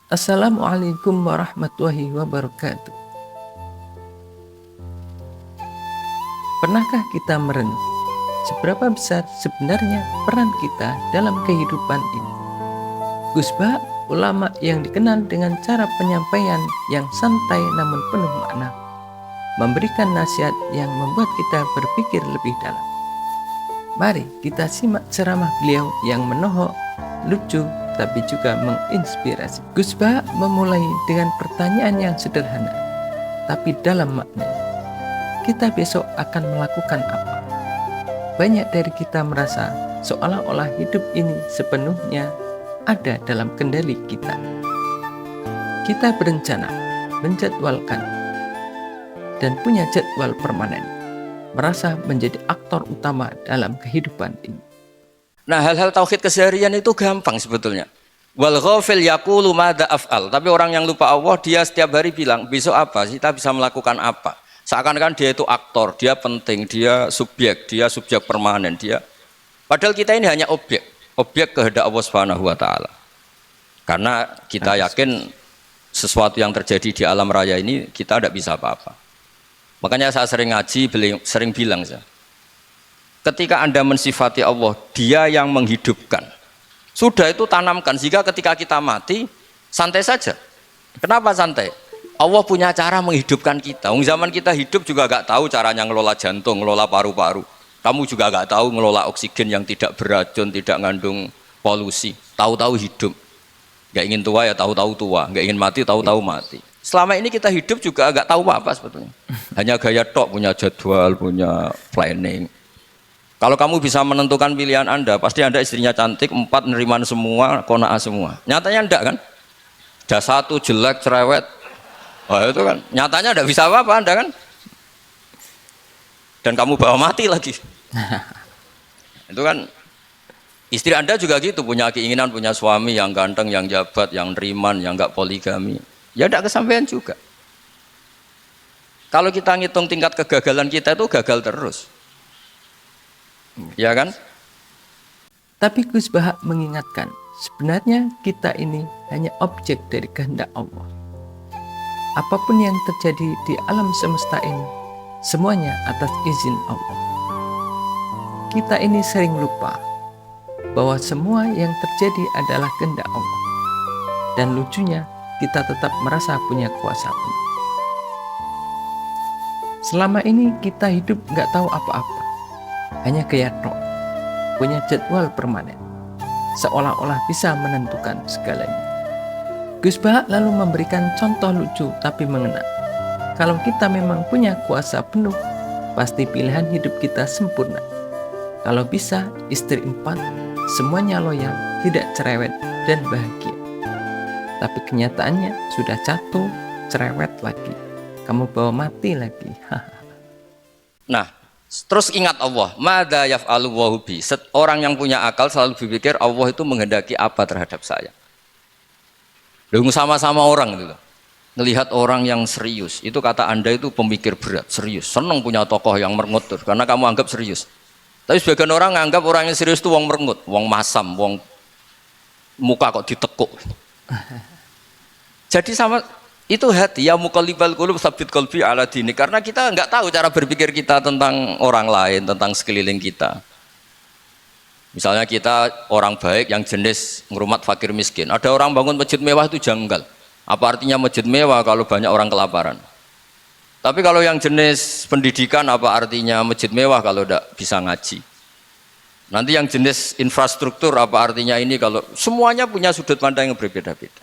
Assalamualaikum warahmatullahi wabarakatuh. Pernahkah kita merenung seberapa besar sebenarnya peran kita dalam kehidupan ini? Gus Bah, ulama yang dikenal dengan cara penyampaian yang santai namun penuh makna, memberikan nasihat yang membuat kita berpikir lebih dalam. Mari kita simak ceramah beliau yang menohok, lucu, tapi juga menginspirasi. Gus Bah memulai dengan pertanyaan yang sederhana, tapi dalam maknanya. Kita besok akan melakukan apa? Banyak dari kita merasa seolah-olah hidup ini sepenuhnya ada dalam kendali kita. Kita berencana, menjadwalkan, dan punya jadwal permanen, merasa menjadi aktor utama dalam kehidupan ini. Nah, hal-hal tauhid keseharian itu gampang sebetulnya. Wal ghafil yaqulu madza af'al. Tapi orang yang lupa Allah, dia setiap hari bilang, besok apa? Kita bisa melakukan apa? Seakan-akan dia itu aktor, dia penting, dia subjek permanen, dia. Padahal kita ini hanya objek kehendak Allah Subhanahu wa taala. Karena kita yakin sesuatu yang terjadi di alam raya ini kita tidak bisa apa-apa. Makanya saya sering ngaji, sering bilang saya, ketika Anda mensifati Allah, dia yang menghidupkan. Sudah itu tanamkan, sehingga ketika kita mati, santai saja. Kenapa santai? Allah punya cara menghidupkan kita. Zaman kita hidup juga gak tahu caranya ngelola jantung, ngelola paru-paru. Kamu juga gak tahu ngelola oksigen yang tidak beracun, tidak mengandung polusi. Tahu-tahu hidup. Gak ingin tua ya tahu-tahu tua, gak ingin mati tahu-tahu mati. Selama ini kita hidup juga gak tahu apa sebetulnya. Hanya gaya tok, punya jadwal, punya planning. Kalau kamu bisa menentukan pilihan Anda, pasti Anda istrinya cantik, 4 neriman semua, kona'ah semua. Nyatanya enggak kan? Ada 1 jelek, cerewet. Oh itu kan, nyatanya enggak bisa apa-apa Anda kan? Dan kamu bawa mati lagi. Itu kan, istri Anda juga gitu, punya keinginan, punya suami yang ganteng, yang jabat, yang neriman, yang enggak poligami. Ya enggak kesampaian juga. Kalau kita ngitung tingkat kegagalan kita itu gagal terus. Ya kan? Tapi Gus Bah mengingatkan, sebenarnya kita ini hanya objek dari kehendak Allah. Apapun yang terjadi di alam semesta ini, semuanya atas izin Allah. Kita ini sering lupa bahwa semua yang terjadi adalah kehendak Allah. Dan lucunya, kita tetap merasa punya kuasa penuh. Selama ini kita hidup nggak tahu apa-apa. Hanya gaya tok, punya jadwal permanen, seolah-olah bisa menentukan segalanya. Gus Bah lalu memberikan contoh lucu tapi mengena. Kalau kita memang punya kuasa penuh, pasti pilihan hidup kita sempurna. Kalau bisa, istri 4, semuanya loyal, tidak cerewet, dan bahagia. Tapi kenyataannya sudah jatuh, cerewet lagi. Kamu bawa mati lagi. Nah, terus ingat Allah, madza yaf'alu wa bi. Orang yang punya akal selalu berpikir Allah itu menghendaki apa terhadap saya. Loh, sama-sama orang itu loh. Ngelihat orang yang serius, itu kata Anda itu pemikir berat, serius. Senang punya tokoh yang merengut karena kamu anggap serius. Tapi sebagian orang nganggap orang yang serius itu wong merengut, wong masam, wong muka kok ditekuk. Jadi sama itu hati ya muqallibal qulub tsabbit qalbi ala dini, karena kita enggak tahu cara berpikir kita tentang orang lain, tentang sekeliling kita. Misalnya kita orang baik yang jenis ngrumat fakir miskin, ada orang bangun masjid mewah itu janggal. Apa artinya masjid mewah kalau banyak orang kelaparan? Tapi kalau yang jenis pendidikan, apa artinya masjid mewah kalau tidak bisa ngaji? Nanti yang jenis infrastruktur, apa artinya ini kalau semuanya punya sudut pandang yang berbeda-beda.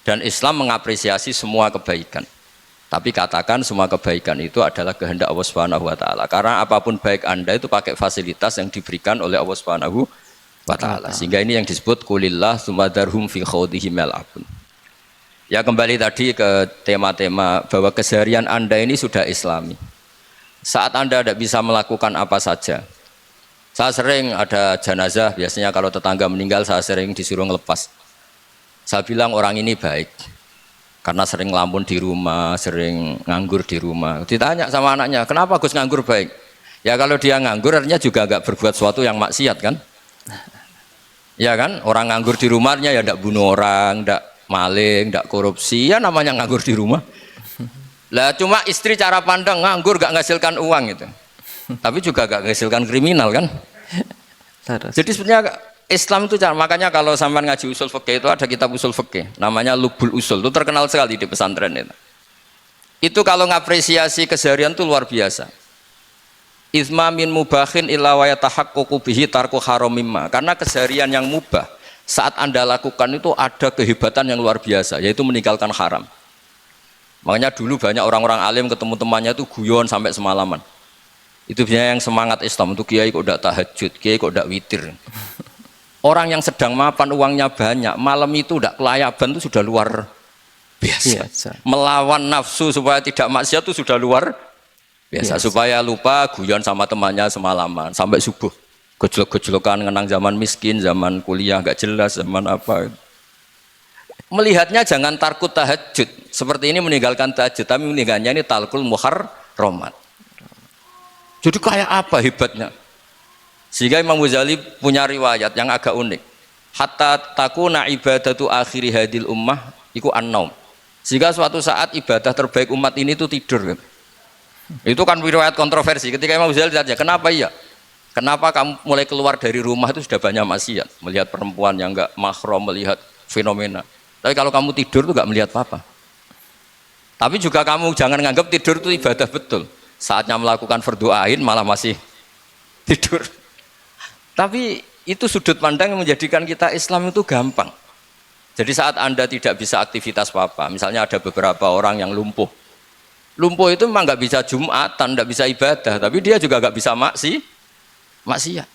Dan Islam mengapresiasi semua kebaikan. Tapi katakan semua kebaikan itu adalah kehendak Allah Subhanahu wa taala. Karena apapun baik Anda itu pakai fasilitas yang diberikan oleh Allah Subhanahu wa taala. Sehingga ini yang disebut kulillah sumadarhum fi khawdihim yal'abun. Ya, kembali tadi ke tema-tema bahwa keseharian Anda ini sudah Islami. Saat Anda tidak bisa melakukan apa saja. Saya sering ada jenazah, biasanya kalau tetangga meninggal saya sering disuruh ngelepas. Saya bilang orang ini baik karena sering ngelamun di rumah, sering nganggur di rumah. Ditanya sama anaknya, kenapa Gus nganggur baik? Ya kalau dia nganggur artinya juga agak berbuat sesuatu yang maksiat kan? Ya kan, orang nganggur di rumahnya ya tidak bunuh orang, tidak maling, tidak korupsi, ya namanya nganggur di rumah. Lah cuma istri cara pandang nganggur gak menghasilkan uang itu. Tapi juga gak menghasilkan kriminal kan. Jadi sebenarnya Islam itu makanya kalau sampai ngaji usul fikih itu ada kitab usul fikih namanya Lubul Usul, itu terkenal sekali di pesantren itu. Itu kalau ngapresiasi keseharian itu luar biasa. Izma min mubahin illa wa yatahaqqaqu bihi tarku haramimma. Karena keseharian yang mubah saat Anda lakukan itu ada kehebatan yang luar biasa, yaitu meninggalkan haram. Makanya dulu banyak orang-orang alim ketemu temannya itu guyon sampai semalaman. Itu biasanya yang semangat Islam itu kiai kok tidak tahajud, kiai kok tidak witir. Orang yang sedang mapan uangnya banyak, malam itu tidak kelayaban itu sudah luar biasa. Melawan nafsu supaya tidak maksiat itu sudah luar biasa. Supaya lupa guyon sama temannya semalaman sampai subuh. Gejolak-gejolokan ngenang zaman miskin, zaman kuliah nggak jelas, zaman apa. Melihatnya jangan tarkut tahajud. Seperti ini meninggalkan tahajud, tapi meninggalnya ini talkul muharramat. Jadi kayak apa hebatnya? Sehingga Imam Ghazali punya riwayat yang agak unik. Hatta takuna ibadatu akhiri hadil ummah iku an-naum. Sehingga suatu saat ibadah terbaik umat ini itu tidur. Itu kan riwayat kontroversi. Ketika Imam Ghazali ditanya, kenapa iya? Kenapa kamu mulai keluar dari rumah itu sudah banyak maksiat? Melihat perempuan yang enggak mahram, melihat fenomena. Tapi kalau kamu tidur itu enggak melihat apa-apa. Tapi juga kamu jangan nganggap tidur itu ibadah betul. Saatnya melakukan fardu ain malah masih tidur. Tapi itu sudut pandang yang menjadikan kita Islam itu gampang. Jadi saat Anda tidak bisa aktivitas apa-apa, misalnya ada beberapa orang yang lumpuh. Lumpuh itu memang nggak bisa Jumatan, nggak bisa ibadah, tapi dia juga nggak bisa maksiat.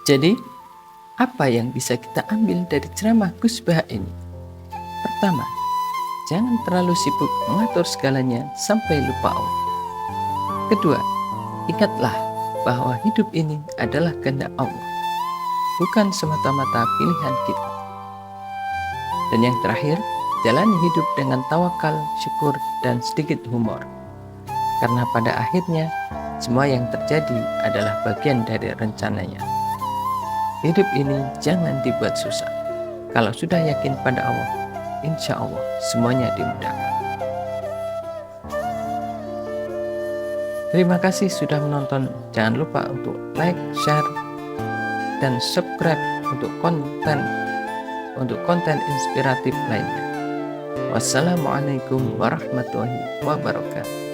Jadi, apa yang bisa kita ambil dari ceramah Gus Bah ini? Pertama, jangan terlalu sibuk mengatur segalanya sampai lupa Allah. Kedua, ingatlah bahwa hidup ini adalah kehendak Allah, bukan semata-mata pilihan kita. Dan yang terakhir, jalani hidup dengan tawakal, syukur, dan sedikit humor. Karena pada akhirnya, semua yang terjadi adalah bagian dari rencananya. Hidup ini jangan dibuat susah. Kalau sudah yakin pada Allah, insya Allah semuanya dimudahkan. Terima kasih sudah menonton. Jangan lupa untuk like, share, dan subscribe untuk konten inspiratif lainnya. Wassalamualaikum warahmatullahi wabarakatuh.